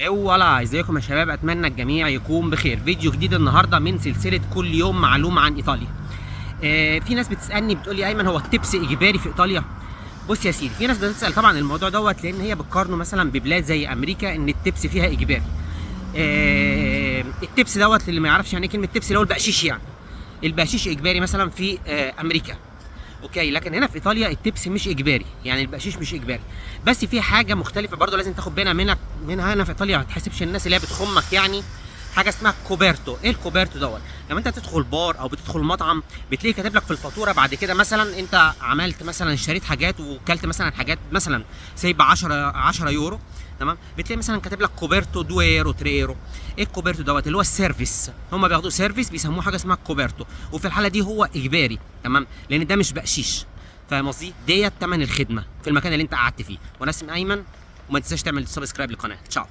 ولا ازيكم يا شباب، اتمنى الجميع يكون بخير. فيديو جديد النهارده من سلسله كل يوم معلومه عن ايطاليا. في ناس بتسالني بتقول لي ايمن، هو التبس اجباري في ايطاليا؟ بص يا سيدي، في ناس بتسال طبعا الموضوع دوت لان هي بتقارنه مثلا ببلاد زي امريكا ان التبس فيها اجباري. التبس دوت اللي ما يعرفش يعني ايه كلمه تبس، اللي هو البقشيش. يعني البقشيش اجباري مثلا في امريكا، اوكي، لكن هنا في ايطاليا التبس مش اجباري، يعني البقشيش مش اجباري. بس في حاجه مختلفه برضو لازم تاخد بالك منها هنا في ايطاليا، ما تحسبش الناس اللي هي بتخمك. يعني حاجه اسمها كوبرتو. ايه الكوبرتو دوت؟ لما انت تدخل بار او بتدخل مطعم بتلاقي كاتب لك في الفاتوره بعد كده، مثلا انت عملت مثلا اشتريت حاجات وكلت مثلا حاجات مثلا سايب 10 يورو، تمام، بتلاقي مثلا كاتب لك كوبرتو 2 يورو 3 يورو. ايه الكوبرتو دوت؟ اللي هو السيرفيس، هم بياخدوا سيرفيس بيسموه حاجه اسمها كوبرتو، وفي الحاله دي هو اجباري، تمام، لان ده مش بقشيش. فاهم قصدي؟ ديت ثمن الخدمه في المكان اللي انت قعدت فيه. وانا اسمي ايمن، وما تنساش تعمل سبسكرايب للقناه. تشاو.